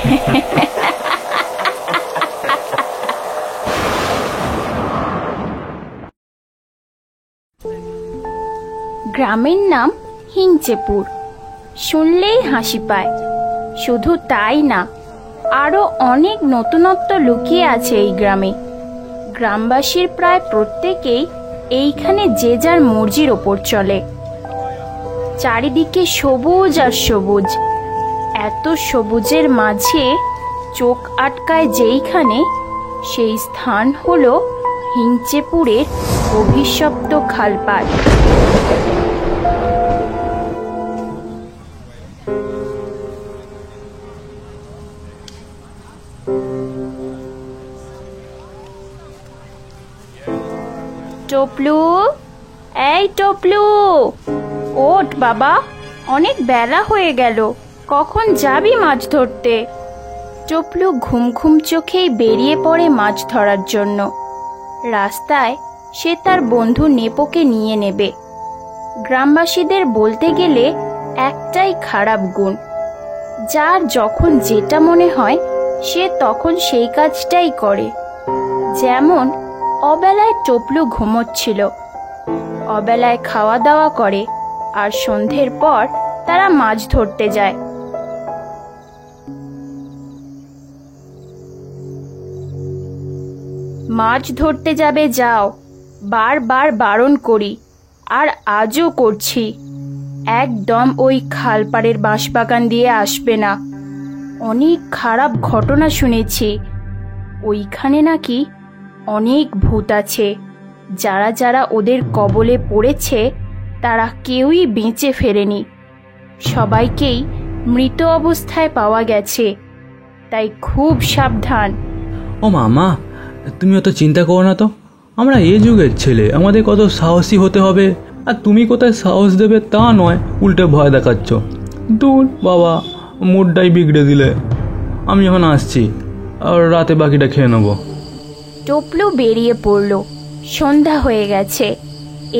গ্রামের নাম হিংচেপুর। শুনলেই হাসি পায়। শুধু তাই না, আরো অনেক নতুনত্ব লুকিয়ে আছে এই গ্রামে। গ্রামবাসীর প্রায় প্রত্যেকেই এইখানে যে যার মর্জির ওপর চলে। চারিদিকে সবুজ আর সবুজ। এত সবুজের মাঝে চোখ আটকায় যেইখানে, সেই স্থান হলো হিংচেপুরের অভিশপ্ত খালপাড়। টপলু, এই টপলু, ওঠ বাবা, অনেক বেলা হয়ে গেল। কখন যাবি মাছ ধরতে? টপলু ঘুম ঘুম চোখেই বেরিয়ে পড়ে মাছ ধরার জন্য। রাস্তায় সে তার বন্ধু নেপোকে নিয়ে নেবে। গ্রামবাসীদের বলতে গেলে একটাই খারাপ গুণ, যার যখন যেটা মনে হয় সে তখন সেই কাজটাই করে। যেমন অবেলায় টপলু ঘুমোচ্ছিল, অবেলায় খাওয়া দাওয়া করে, আর সন্ধ্যের পর তারা মাছ ধরতে যায়। মাছ ধরতে যাবে যাও, বারবার বারণ করি, আর আজও করছি। একদম ওই খালপাড়ের বাঁশবাগান দিয়ে আসবে না। অনেক খারাপ ঘটনা শুনেছি। ওইখানে নাকি অনেক ভূত আছে। যারা যারা ওদের কবলে পড়েছে তারা কেউই বেঁচে ফেরেনি। সবাইকেই মৃত অবস্থায় পাওয়া গেছে, তাই খুব সাবধান। ও মামা, তুমি অত চিন্তা করো না তো। আমরা এ যুগের ছেলে, আমাদের কত সাহসী হতে হবে। আর তুমি কোথায় সাহস দেবে তা নয়, উল্টে ভয় দেখাচ্ছ। দূর বাবা, মুডটাই বিগড়ে দিলে। আমি এখন আসছি, আর রাতে বাকিটা খেয়ে নেবো। টপলু বেরিয়ে পড়ল। সন্ধ্যা হয়ে গেছে।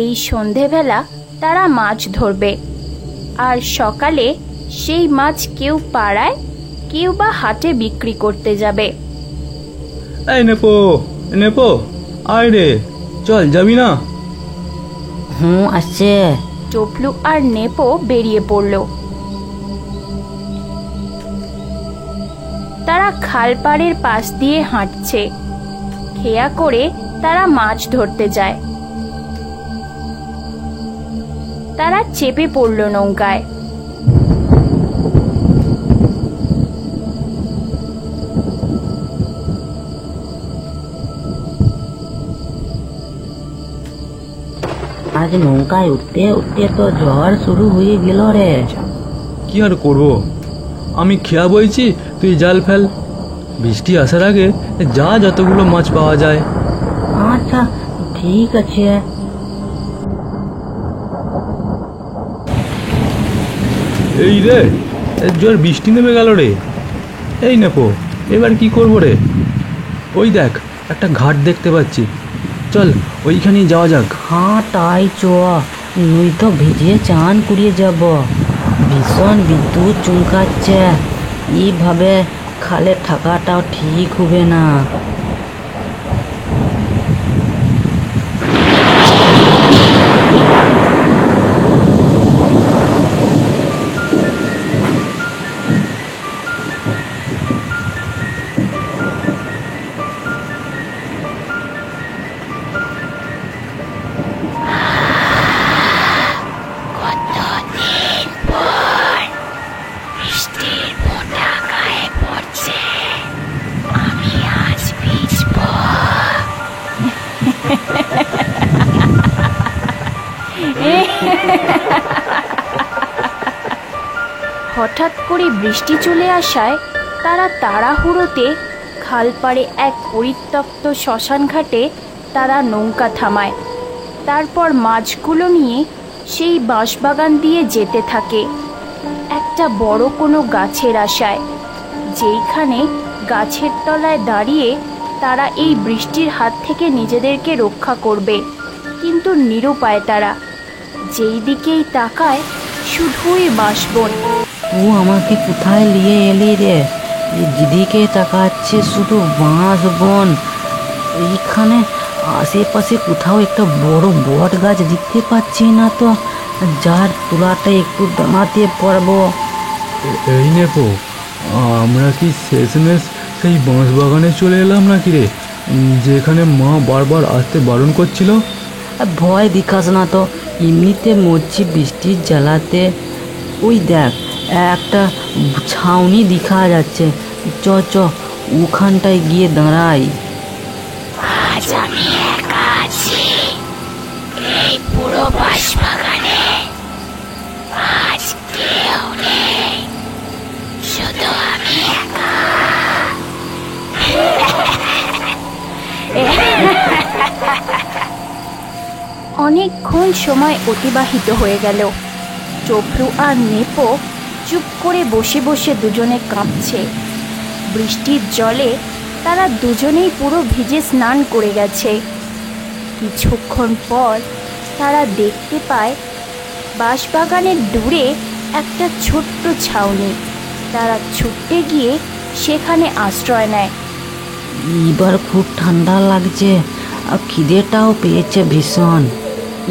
এই সন্ধেবেলা তারা মাছ ধরবে, আর সকালে সেই মাছ কেউ পাড়ায়, কেউ বা হাটে বিক্রি করতে যাবে। এই নেপো, নেপো, আয় রে, চল, যাবি না? আসছে। টপলু আর নেপো বেরিয়ে পড়ল। তারা খালপাড়ের পাশ দিয়ে হাঁটছে। খেয়া করে তারা মাছ ধরতে যায়। তারা চেপে পড়ল নৌকায়। আজ নৌকায় উঠতে উঠতে তো ঝড় শুরু হয়ে গেল রে। কি আর করবো, আমি খেয়া বইছি, তুই জাল ফেল। বৃষ্টি আসার আগে যা যতগুলো মাছ পাওয়া যায়। আচ্ছা ঠিক আছে। এই রে, জোর বৃষ্টি নেমে গেল রে। এই নেপো, এবার কি করবো রে? ওই দেখ, একটা ঘাট দেখতে পাচ্ছি, চল ওইখানেই যাওয়া যাক। হ্যাঁ তাই চ, নুই তো ভিজিয়ে চান করিয়ে যাব। ভীষণ বিদ্যুৎ চমকাচ্ছে, এইভাবে খালে থাকাটাও ঠিক হবে না। হঠাৎ করে বৃষ্টি চলে আসায় তারা তাড়াহুড়োতে খালপাড়ে এক পরিত্যক্ত শ্মশান ঘাটে তারা নৌকা থামায়। তারপর মাছগুলো নিয়ে সেই বাঁশবাগান দিয়ে যেতে থাকে একটা বড় কোনো গাছের আশায়, যেইখানে গাছের তলায় দাঁড়িয়ে তারা এই বৃষ্টির হাত থেকে নিজেদেরকে রক্ষা করবে। কিন্তু নিরুপায় তারা। যেই দিকেই তাকায় শুধুই বাঁশবন। ও আমাকে কোথায় নিয়ে এলি রে? যেদিকে তাকাচ্ছে শুধু বাঁশ বন। এইখানে আশেপাশে কোথাও একটা বড় বট গাছ দেখতে পাচ্ছি না তো, যার তোলাটা একটু দাঁড়াতে পারবো। এই নেপো, আমরা কি শেষমেশ সেই বাঁশ বাগানে চলে এলাম নাকি রে, যেখানে মা বারবার আসতে বারণ করছিল? ভয় দেখাস না তো, এমনিতে মরছি বৃষ্টির জ্বালাতে। ওই দেখ, একটা ছাউনি দেখা যাচ্ছে, চ চ ওখানটায় গিয়ে দাঁড়াই। আজ আমি একা আছি এই পুরো বাঁশবাগানে। আজ কেউ নেই, শুধু আমি একা। অনেকক্ষণ সময় অতিবাহিত হয়ে গেল। চোপড়ু আর নেপো চুপ করে বসে বসে দুজনে কাঁপছে। বৃষ্টির জলে তারা দুজনেই পুরো ভিজে স্নান করে গেছে। কিছুক্ষণ পর তারা দেখতে পায় বাঁশবাগানের দূরে একটা ছোট্ট ছাউনি। তারা ছুটতে গিয়ে সেখানে আশ্রয় নেয়। এবার খুব ঠান্ডা লাগছে আর খিদেটাও পেয়েছে ভীষণ।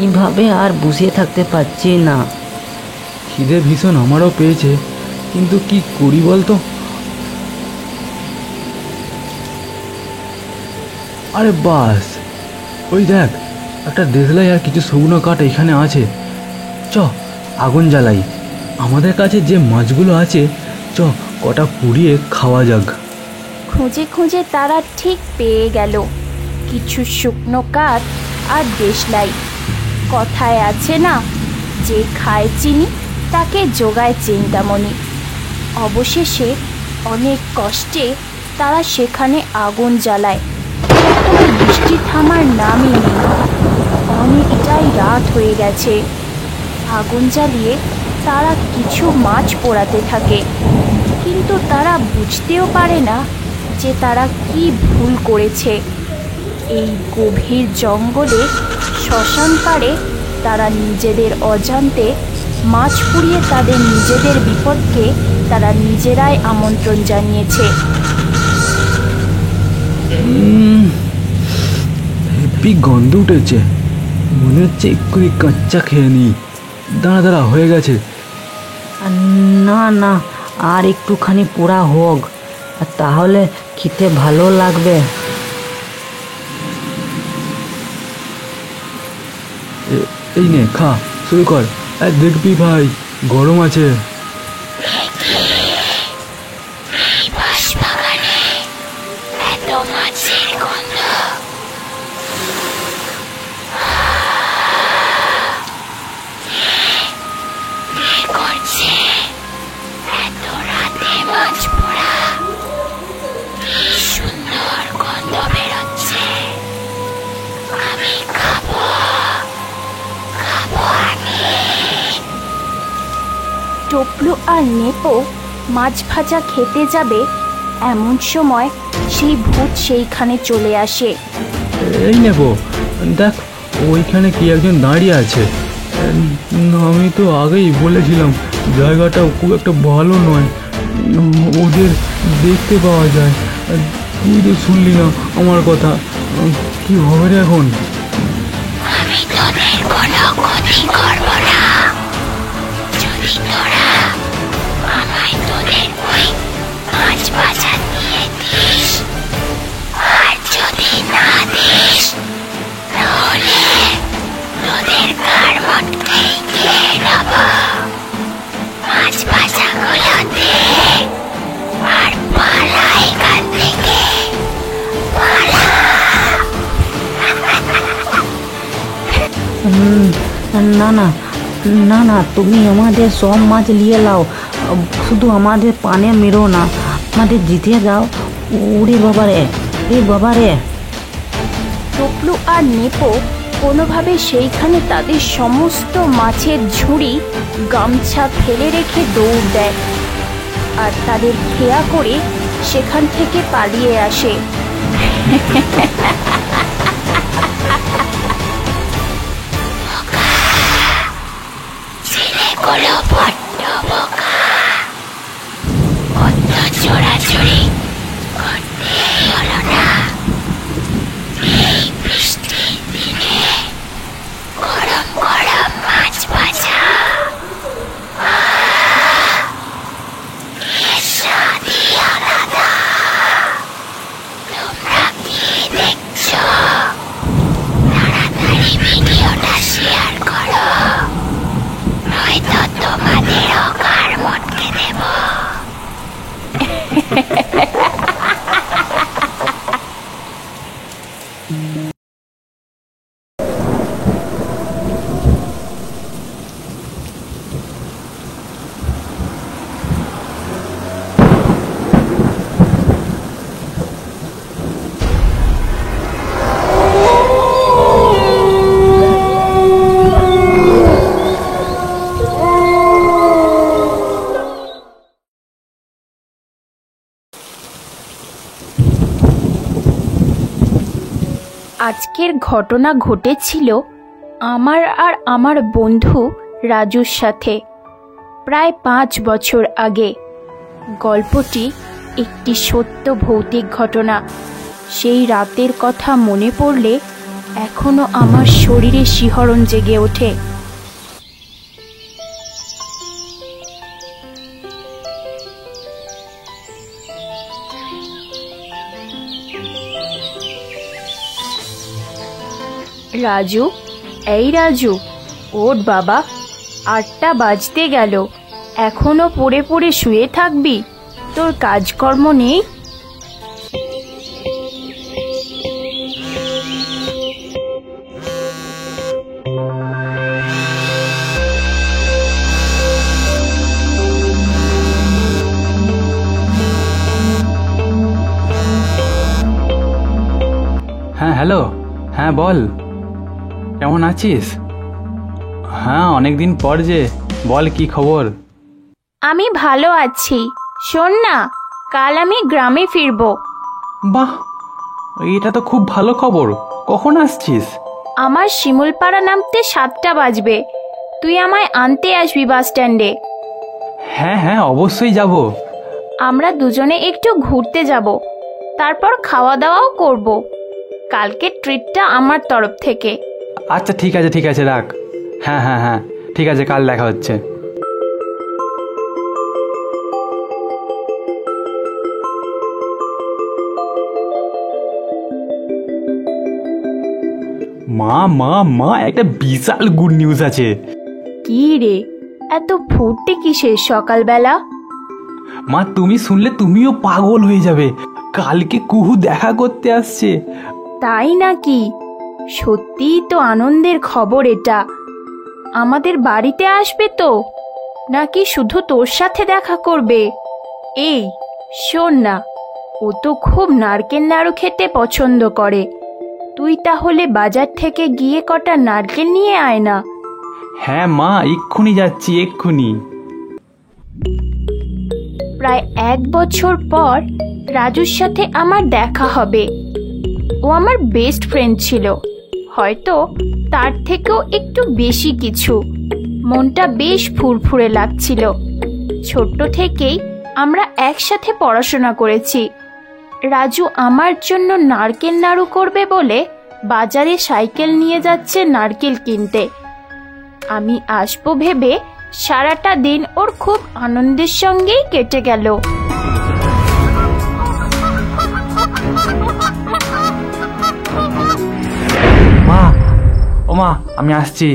এইভাবে আর বসে থাকতে পারছি না। খিদে ভীষণ আমারও পেয়েছে, কিন্তু কি করি বলতো? আরে বাস, ওই দেখ, একটা দেশলাই আর কিছু শুকনো কাঠ এখানে আছে। চ আগুন জ্বালাই। আমাদের কাছে যে মাছগুলো আছে, চ কটা পুড়িয়ে খাওয়া যাক। খুঁজে খুঁজে তারা ঠিক পেয়ে গেল কিছু শুকনো কাঠ আর দেশলাই। কথায় আছে না, যে খায় চিনি তাকে যোগায় চিন্তামণি। অবশেষে অনেক কষ্টে তারা সেখানে আগুন জ্বালায়। তবে বৃষ্টি থামার নামই নেই। অনেকটাই রাত হয়ে গেছে। আগুন জ্বালিয়ে তারা কিছু মাছ পোড়াতে থাকে, কিন্তু তারা বুঝতেও পারে না যে তারা কি ভুল করেছে। এই গভীর জঙ্গলে শ্মশান পাড়ে তারা নিজেদের অজান্তে মাছ পুড়িয়ে তাদের নিজেদের বিপদকে তারা নিজেরাই আমন্ত্রণ জানিয়েছে। হেভি গন্ধ উঠেছে, মনে হচ্ছে এক্ষুনি কাঁচা খেয়ে নিই। দাঁড়া দাঁড়া, হয়ে গেছে। না না, আর একটুখানি পোড়া হোক, তাহলে খেতে ভালো লাগবে। এই নে, খা, শুরু কর। দেখবি ভাই, গরম আছে। টপলু আর নেপো মাছ ভাজা খেতে যাবে, এমন সময় সেই ভূত সেইখানে চলে আসে। এই নেব, দেখ ওইখানে কি একজন দাঁড়িয়ে আছে। আমি তো আগেই বলেছিলাম জায়গাটা খুব একটা ভালো নয়, ওদের দেখতে পাওয়া যায়। তুই তো শুনলি না আমার কথা, কি হবে রে এখন? আমি তোদের কোনো ক্ষতি করব না, যদি তোরা আমায় তোদের ওই মাছ ভাজা দিয়ে দিস। আর যদি না দিস, তাহলে তোদের কার মধ্যেই খেয়ে নেব। মাছ ভাজাগুলো দে আর পালা এখান থেকে, পালা। না না না না, তুমি আমাদের সব মাছ নিয়ে নাও, শুধু আমাদের পানে মেরো না, আমাদের জিতে যাও। ওরে বাবারে, এ বাবারে। টপলু আর নেপো কোনোভাবে সেইখানে তাদের সমস্ত মাছের ঝুড়ি গামছা ফেলে রেখে দৌড় দেয় আর তাদের খেয়া করে সেখান থেকে পালিয়ে আসে। ছেলেগুলো বড্ড বোকা, অত চোরাচুরি আজকের ঘটনা ঘটেছিল আমার আর আমার বন্ধু রাজুর সাথে প্রায় 5 বছর আগে। গল্পটি একটি সত্য ভৌতিক ঘটনা। সেই রাতের কথা মনে পড়লে এখনো আমার শরীরে শিহরণ জেগে ওঠে। রাজু, এই রাজু, ওঠ বাবা, 8টা বাজতে গেল। এখনো পড়ে পড়ে শুয়ে থাকবি? তোর কাজকর্ম নেই? হ্যাঁ হ্যালো, হ্যাঁ বল, কেমন আছিস? হ্যাঁ অনেকদিন পর যে, বল কি খবর? আমি ভালো আছি। শোন না, কাল আমি গ্রামে ফিরবো। বাহ, এটা তো খুব ভালো খবর। কখন আসছিস? আমার শিমুলপাড়া নামতে 7টা বাজবে। তুই আমায় আনতে আসবি বাস স্ট্যান্ডে। হ্যাঁ হ্যাঁ অবশ্যই যাব। আমরা দুজনে একটু ঘুরতে যাব, তারপর খাওয়া দাওয়াও করব। কালকের ট্রিটটা আমার তরফ থেকে। আচ্ছা ঠিক আছে রাখ। হ্যাঁ হ্যাঁ হ্যাঁ ঠিক আছে, কাল দেখা হচ্ছে। মা মা মা, একটা বিশাল গুড নিউজ আছে। কি রে, এত ফুর্তি কিসের সকালবেলা? মা তুমি শুনলে তুমিও পাগল হয়ে যাবে। কালকে কুহু দেখা করতে আসছে। তাই নাকি? সত্যিই তো আনন্দের খবর এটা। আমাদের বাড়িতে আসবে তো, নাকি শুধু তোর সাথে দেখা করবে? এই শোন না, ও তো খুব নারকেল নাড়ু খেতে পছন্দ করে। তুই তাহলে বাজার থেকে গিয়ে কটা নারকেল নিয়ে আয় না। হ্যাঁ মা, এক্ষুনি যাচ্ছি, এক্ষুনি। প্রায় 1 বছর পর রাজুর সাথে আমার দেখা হবে। ও আমার বেস্ট ফ্রেন্ড ছিল, হয়তো তার থেকেও একটু বেশি কিছু। মনটা বেশ ফুরফুরে লাগছিল। ছোট্ট থেকেই আমরা একসাথে পড়াশোনা করেছি। রাজু আমার জন্য নারকেল নাড়ু করবে বলে বাজারে সাইকেল নিয়ে যাচ্ছে নারকেল কিনতে। আমি আসবো ভেবে সারাটা দিন ওর খুব আনন্দের সঙ্গেই কেটে গেল। মা, ও মা, আমি আসছি।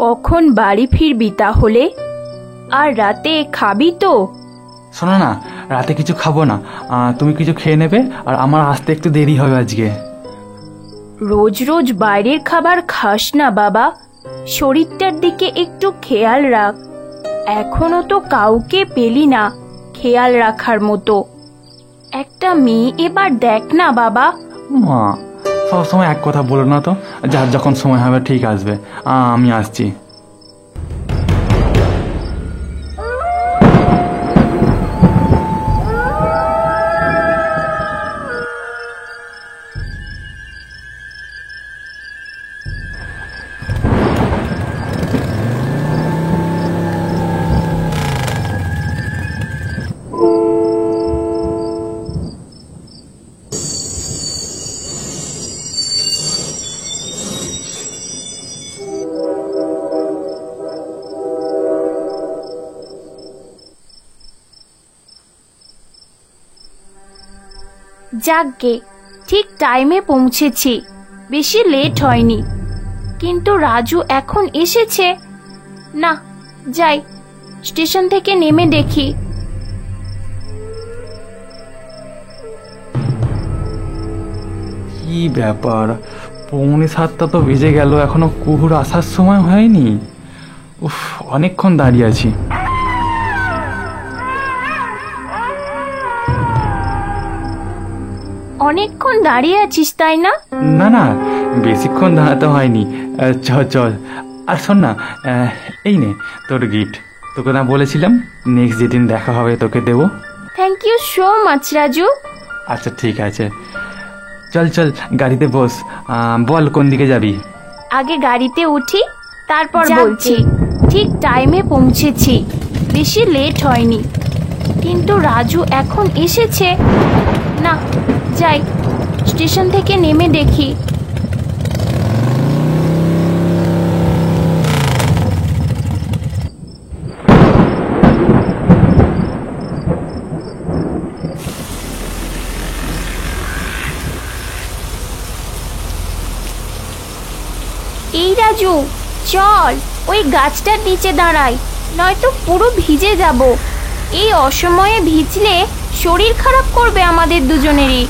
কখন বাড়ি ফিরবি তাহলে? আর রাতে খাবি তো? শোনো না, রাতে কিছু খাবো না। তুমি কিছু খেয়ে নেবে, আর আমার আসতে একটু দেরি হবে আজকে। রোজ রোজ বাইরের খাবার খাস না বাবা, শরীরটার দিকে একটু খেয়াল রাখ। এখনো তো কাউকে পেলি না খেয়াল রাখার মতো। একটা মেয়ে এবার দেখ না বাবা। মা, সবসময় এক কথা বলো না তো। যার যখন সময় হবে ঠিক আসবে। আমি আসছি। যাকগে, ঠিক টাইমে পৌঁছেছি, বেশি লেট হয়নি। কিন্তু রাজু এখন এসেছে না, যাই স্টেশন থেকে নেমে দেখি। কি ব্যাপার, 6:45 তো বেজে গেল, এখনো কুহুর আসার সময় হয়নি। উফ, অনেকক্ষণ দাঁড়িয়ে আছি। অনেকক্ষণ দাঁড়িয়ে আছিস তাই না? না না, বেশিক্ষণ দাঁড়াতে হয়নি। চল চল। আর শোন না, এই নে তোর গিফট। তোকে না বলেছিলাম নেক্সট যেদিন দেখা হবে তোকে দেবো। Thank you so much Raju. আচ্ছা ঠিক আছে, চল চল গাড়িতে বস। বল কোন দিকে যাবি? আগে গাড়িতে উঠি, তারপর বলছি। ঠিক টাইমে পৌঁছেছি, বেশি লেট হয়নি। কিন্তু রাজু এখন এসেছে না। যাই, স্টেশন থেকে নেমে দেখি। এই রাজু, চল ওই গাছটার নিচে দাঁড়াই, নয়তো পুরো ভিজে যাব। এই অসময়ে ভিজলে শরীর খারাপ করবে আমাদের দুজনেরই।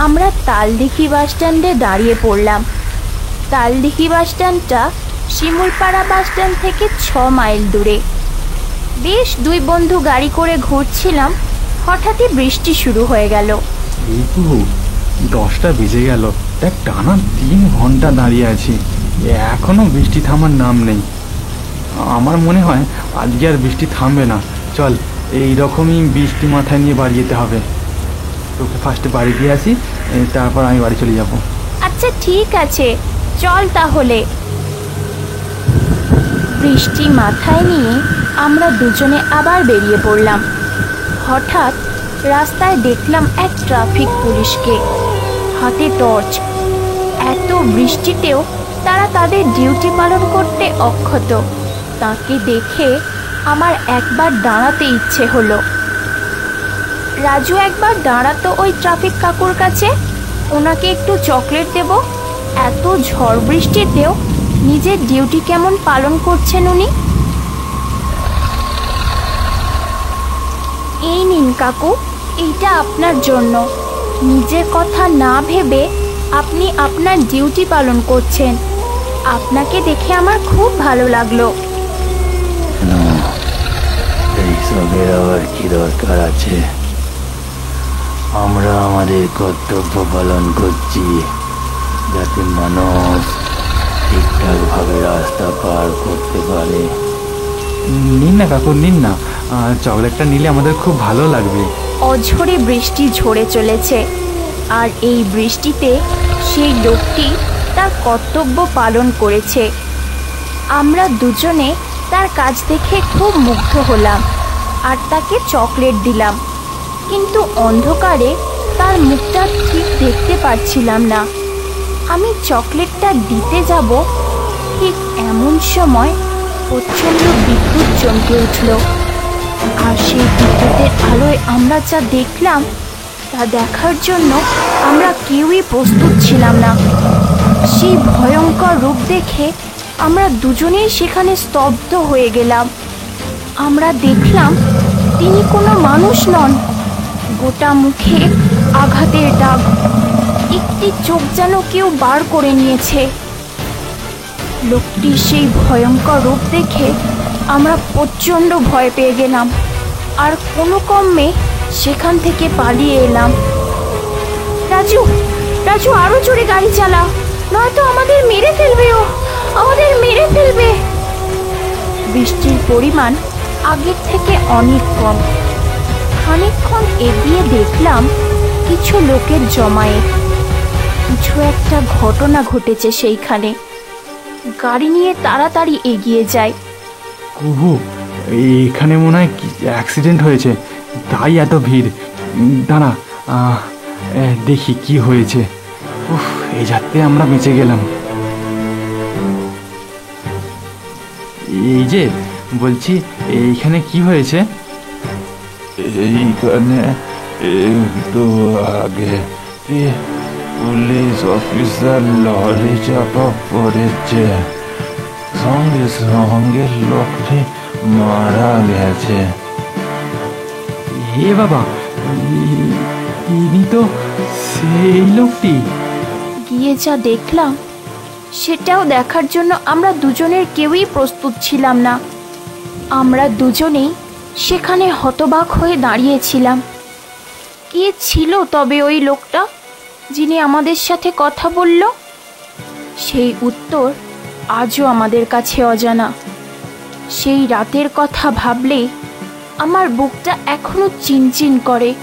আমরা তালদিঘি বাস স্ট্যান্ডে দাঁড়িয়ে পড়লাম। তালদিঘি বাস স্ট্যান্ডটা শিমুলপাড়া বাস স্ট্যান্ড থেকে 6 মাইল দূরে। বেশ দুই বন্ধু গাড়ি করে ঘুরছিলাম, হঠাৎই বৃষ্টি শুরু হয়ে গেল। এই তো 10টা বেজে গেল, দেখ টানা 3 ঘন্টা দাঁড়িয়ে আছি, এখনো বৃষ্টি থামার নাম নেই। আমার মনে হয় আজকে আর বৃষ্টি থামবে না। চল, এই রকমই বৃষ্টি মাথায় নিয়ে বাড়ি যেতে হবে। তোকে ফার্স্টে বাড়ি দিয়ে আসি, তারপর আমি বাড়ি চলে যাব। আচ্ছা ঠিক আছে, চল তাহলে। বৃষ্টি মাথায় নিয়ে আমরা দুজনে আবার বেরিয়ে পড়লাম। হঠাৎ রাস্তায় দেখলাম এক ট্রাফিক পুলিশকে, হাতে টর্চ। এত বৃষ্টিতেও তারা তাদের ডিউটি পালন করতে অক্ষত। তাকে দেখে আমার একবার দাঁড়াতে ইচ্ছে হলো। রাজু একবার দাঁড়াতো ওই ট্রাফিক কাকুর কাছে, ওনাকে একটু চকলেট দেব। এত ঝড় বৃষ্টিতেও নিজের ডিউটি কেমন পালন করছেন উনি। এই নিন কাকু, এইটা আপনার জন্য। নিজের কথা না ভেবে আপনি আপনার ডিউটি পালন করছেন। আপনাকে দেখে আমার খুব ভালো লাগলো। এইসবের আবার কি দরকার আছে? আমরা আমাদের কর্তব্য পালন করছি, যাতে মানুষ ঠিকঠাকভাবে রাস্তা পার করতে পারে। নিন না কাকু, নিন না, চকলেটটা নিলে আমাদের খুব ভালো লাগবে। অঝরে বৃষ্টি ঝরে চলেছে, আর এই বৃষ্টিতে সেই লোকটি তার কর্তব্য পালন করেছে। আমরা দুজনে তার কাজ দেখে খুব মুগ্ধ হলাম আর তাকে চকলেট দিলাম। কিন্তু অন্ধকারে তার মুখটা ঠিক দেখতে পারছিলাম না। আমি চকলেটটা দিতে যাব, ঠিক এমন সময় প্রচণ্ড বিদ্যুৎ চমকে উঠল। আর সেই বিদ্যুতের আলোয় আমরা যা দেখলাম তা দেখার জন্য আমরা কেউই প্রস্তুত ছিলাম না। সেই ভয়ঙ্কর রূপ দেখে আমরা দুজনেই সেখানে স্তব্ধ হয়ে গেলাম। আমরা দেখলাম তিনি কোনো মানুষ নন। গোটা মুখে আঘাতের দাগ, একটি চোখ যেন কেউ বার করে নিয়েছে। লোকটির সেই ভয়ঙ্কর রূপ দেখে আমরা প্রচণ্ড ভয় পেয়ে গেলাম, আর কোনো কমে সেখান থেকে পালিয়ে এলাম। রাজু, রাজু আরো জোরে গাড়ি চালা, নয়তো আমাদের মেরে ফেলবে। ও আমাদের মেরে ফেলবে। বৃষ্টির পরিমাণ আগের থেকে অনেক কম। খানিকক্ষণ এগিয়ে দেখলাম কিছু লোকের জমায়েত। কিছু একটা ঘটনা ঘটেছে সেইখানে। গাড়ি নিয়ে তাড়াতাড়ি এগিয়ে যায়। কুহু, এখানে মনে হয় অ্যাক্সিডেন্ট হয়েছে, তাই এত ভিড়। দাঁড়া, দেখি কি হয়েছে। উফ, এই যাত্রে আমরা বেঁচে গেলাম। এই যে বলছি, এইখানে কি হয়েছে? এইখানে একটু আগে পুলিশ অফিসার লরি চাপা পড়েছে, সঙ্গে সঙ্গে লোকটি মারা গেছে। এ বাবা, ইনি তো সেই লোকটি। গিয়ে যা দেখলাম সেটাও দেখার জন্য আমরা দুজনের কেউই প্রস্তুত ছিলাম না। আমরা দুজনেই সেখানে হতবাক হয়ে দাঁড়িয়েছিলাম। কে ছিল তবে ওই লোকটা যিনি আমাদের সাথে কথা বলল? সেই উত্তর আজও আমাদের কাছে অজানা। সেই রাতের কথা ভাবলে আমার বুকটা এখনো চিনচিন করে।